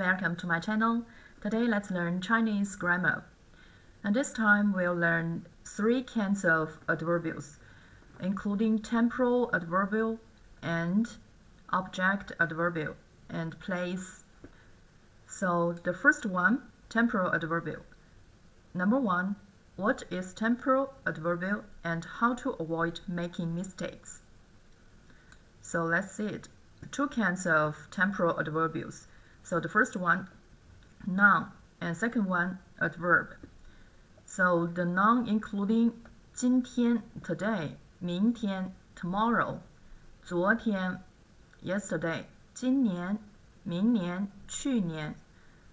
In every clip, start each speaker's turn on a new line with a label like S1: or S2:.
S1: welcome to my channel. Today let's learn Chinese grammar. And this time we'll learn 3 kinds of adverbials, including temporal adverbial and object adverbial and place. So the first one, temporal adverbial. Number 1, what is temporal adverbial and how to avoid making mistakes? So let's see it. 2 kinds of temporal adverbials. So the first one, noun, and second one, adverb. So the noun including 今天 today, 明天 tomorrow, 昨天 yesterday, 今年 明年 去年,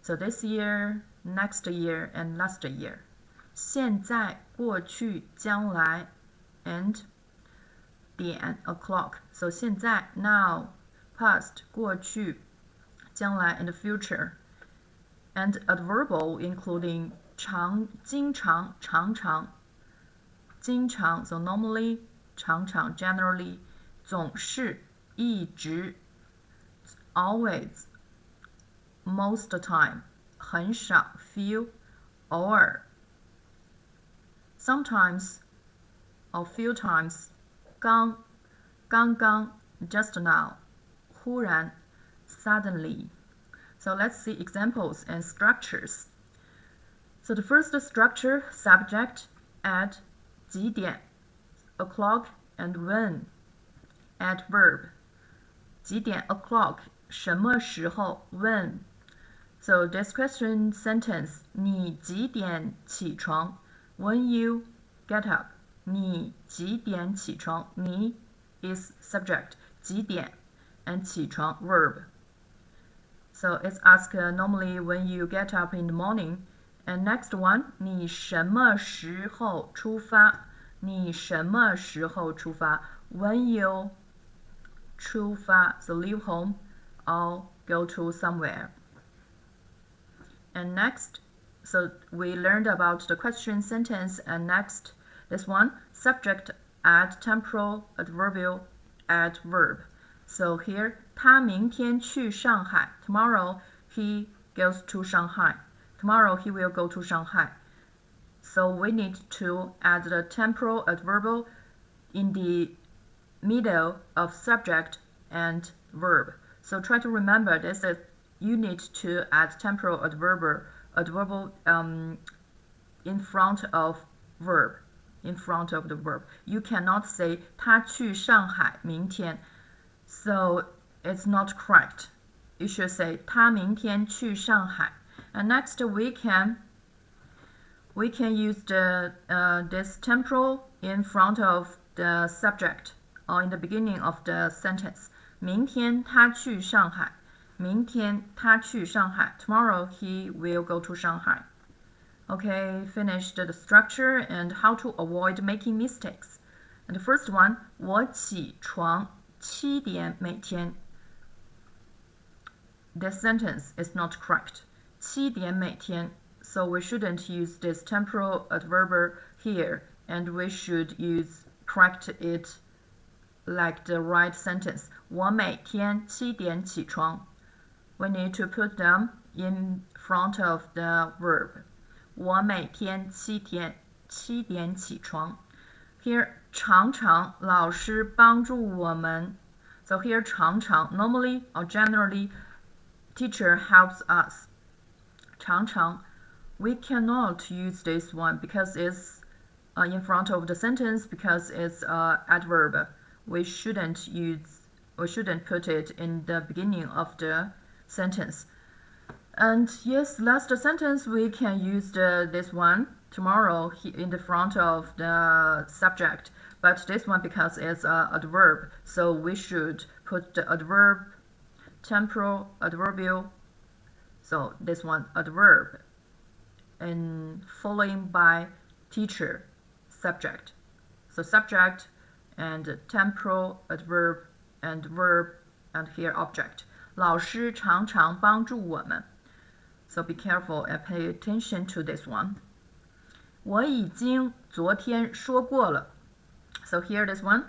S1: so this year, next year, and last year. 现在 过去将来 and 点 o'clock. So 现在 now, past 过去将来 and future. And adverbial including 常经常常常经常 so normally 常常 generally 总是一直 always most time 很少 few 偶尔 sometimes or few times 刚刚 just now 忽然 suddenly. So let's see examples and structures. So the first structure, subject, at 几点 o'clock and when. Adverb 几点 o'clock 什么时候 when. So this question sentence 你几点起床 when you get up. 你几点起床你 is subject 几点 and 起床 verb. So it's asked normally when you get up in the morning. And next one, 你什么时候出发你什么时候出发 when you 出发 so leave home or go to somewhere. And next, so we learned about the question sentence. And next, this one, subject add temporal adverbial add verb. So here, 他明天去上海 tomorrow he goes to Shanghai. Tomorrow he will go to Shanghai. So we need to add the temporal adverbial in the middle of subject and verb. So try to remember this is you need to add temporal adverbial in front of verb. In front of the verb. You cannot say 他去上海明天. So it's not correct. You should say 他明天去上海. And next we can use the this temporal in front of the subject or in the beginning of the sentence. 明天他去上海明天他去上海 Tomorrow he will go to Shanghai. Okay, finished the structure and how to avoid making mistakes. And the first one, 我起床7点每天. This sentence is not correct. 7点每天. So we shouldn't use this temporal adverb here, and we should correct it like the right sentence. 我每天7点起床. We need to put them in front of the verb. 我每天7点起床. Here, 常常老师帮助我们. So here, 常常 normally or generally teacher helps us. 常常 we cannot use this one because it's in front of the sentence because it's adverb. We shouldn't put it in the beginning of the sentence. And yes, last sentence we can use this one tomorrow in the front of the subject, but this one because it's adverb, so we should put the adverb, temporal adverbial, so this one adverb, and following by teacher, subject. So subject and temporal adverb and verb and here object. 老师常常帮助我们. So be careful and pay attention to this one. 我已经昨天说过了. So here this one.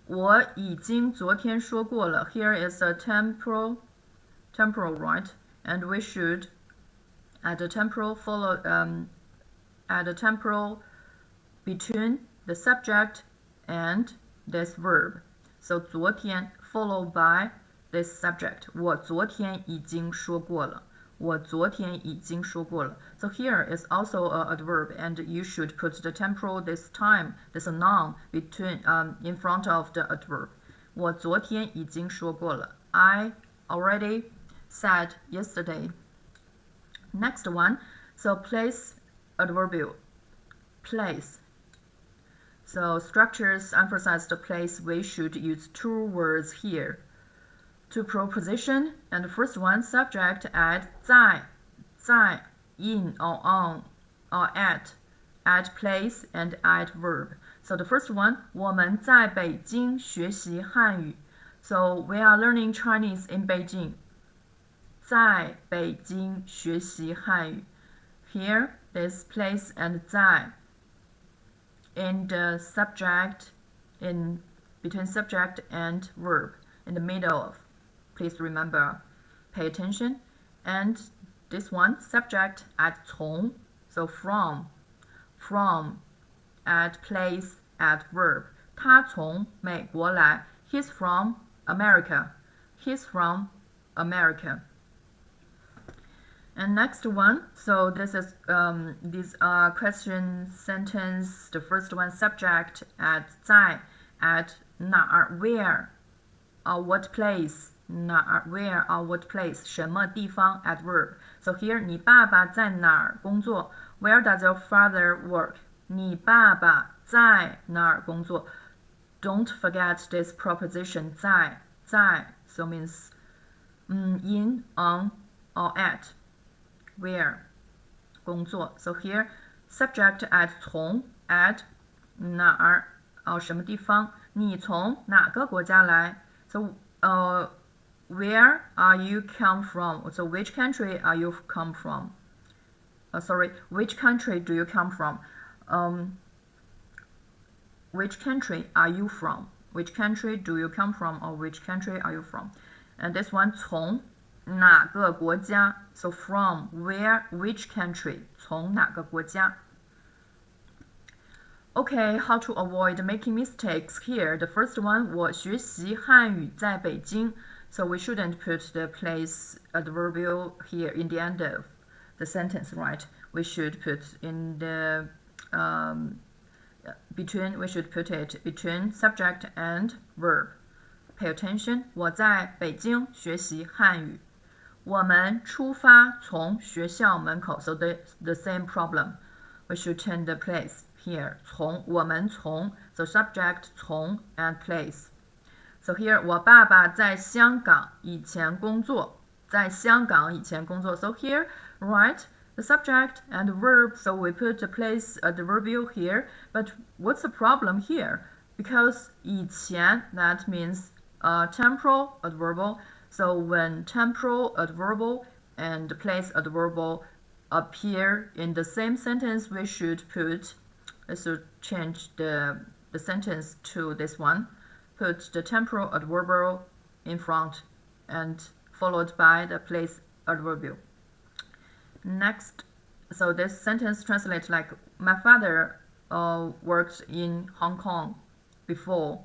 S1: 我已经昨天说过了. Here is a temporal temporal, right? And we should add the temporal add the temporal between the subject and this verb. So 昨天 followed by this subject. 我昨天已经说过了。我昨天已经说过了。So here is also a adverb, and you should put the temporal this time, this noun between in front of the adverb. 我昨天已经说过了。I already said yesterday. Next one, so place adverbial. Place. So structures emphasize the place. We should use two words here. Two preposition, and the first one, subject, add 在 in or on or at place and add verb. So the first one, 我们在北京学习汉语. So we are learning Chinese in Beijing. 在北京学习汉语. Here, this place and 在 in the subject, in between subject and verb, in the middle of. Please remember, pay attention. And this one, subject, add 从, so from, add place, add verb. 他从美国来. He's from America. He's from America. And next one, so this is these are question sentence. The first one, subject, add 在, add 哪儿 where or what place. 哪儿 where or what place 什么地方 adverb. So here 你爸爸在哪儿工作 Where does your father work? 你爸爸在哪儿工作 Don't forget this preposition 在 so means in, on, or at. Where 工作 So here subject add 从 add 哪儿什么地方你从哪个国家来 So where are you come from? So which country are you come from? Which country do you come from? Which country are you from? Which country do you come from? Or which country are you from? And this one, 从哪个国家? So from where, which country? 从哪个国家? Okay, how to avoid making mistakes here? The first one, 我学习汉语在北京. So we shouldn't put the place adverbial here in the end of the sentence, right? We should put in the we should put it between subject and verb. Pay attention. 我在北京学习汉语。我们出发从学校门口. So the same problem. We should change the place here. 我们从 so subject 从 and place. So here 我爸爸在香港以前工作 So here, right, the subject and the verb, so we put the place adverbial here. But what's the problem here? Because 以前 that means temporal adverbial. So when temporal adverbial and place adverbial appear in the same sentence, we should change the sentence to this one. Put the temporal adverbial in front and followed by the place adverbial. Next, so this sentence translates like, my father worked in Hong Kong before.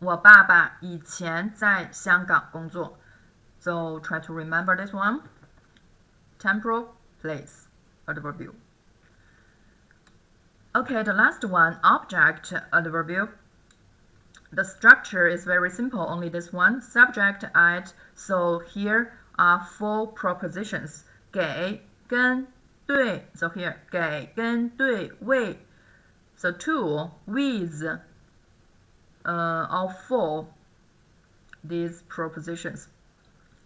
S1: 我爸爸以前在香港工作. So try to remember this one. Temporal, place, adverbial. Okay, the last one, object, adverbial. The structure is very simple, only this one. Subject, add. So here are four prepositions. 给, 跟, 对. So here, 给, 跟, 对, 为. So to, with, all four these prepositions.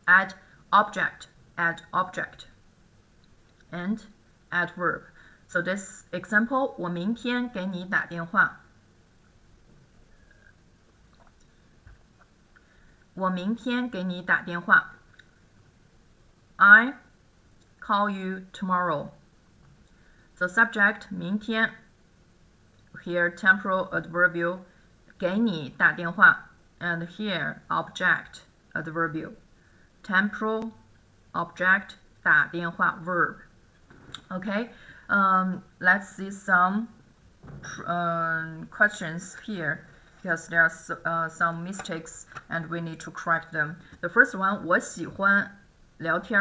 S1: Add object, and adverb. So this example, 我明天给你打电话。我明天给你打电话。I call you tomorrow. So subject 明天 here temporal adverbial 给你打电话 and here object adverbial temporal object 打电话 verb. Okay, let's see some questions here because there are some mistakes and we need to correct them. The first one, 我喜欢聊天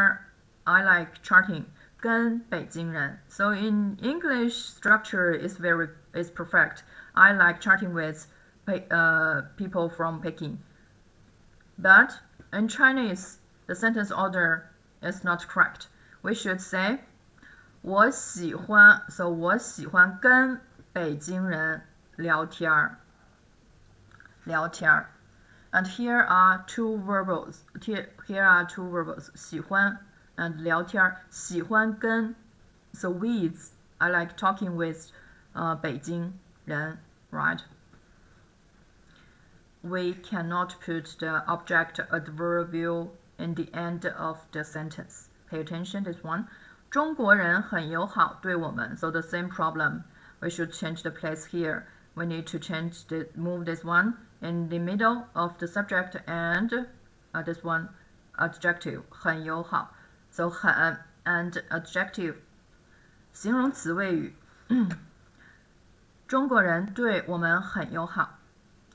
S1: I like chatting 跟北京人. So in English structure is perfect. I like chatting with people from Peking. But in Chinese, the sentence order is not correct. We should say 我喜欢 so 我喜欢跟北京人聊天 And here are two verbals. Here are two verbals. 喜欢 and 聊天喜欢跟 so with I like talking with 北京人 right? We cannot put the object adverbial in the end of the sentence. Pay attention this one. 中国人很友好对我们 so the same problem. We should change the place here. We need to move this one in the middle of the subject and this one adjective 很友好 so 很 and adjective 形容词谓语中国人对我们很友好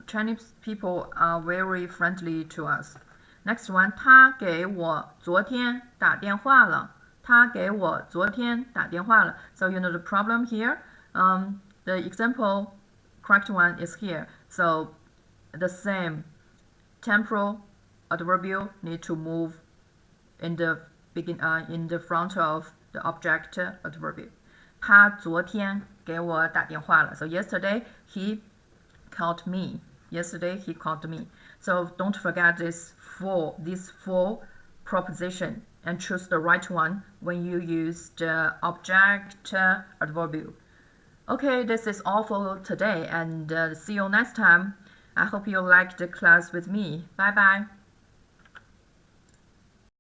S1: Chinese people are very friendly to us. Next one 他给我昨天打电话了他给我昨天打电话了 So you know the problem here. The example correct one is here. So the same temporal adverbial need to move in the front of the object adverbial. 他昨天给我打电话了 So yesterday he called me. Yesterday he called me. So don't forget this four proposition and choose the right one when you use the object adverbial. Okay, this is all for today and see you next time. I hope you liked the class with me. Bye bye.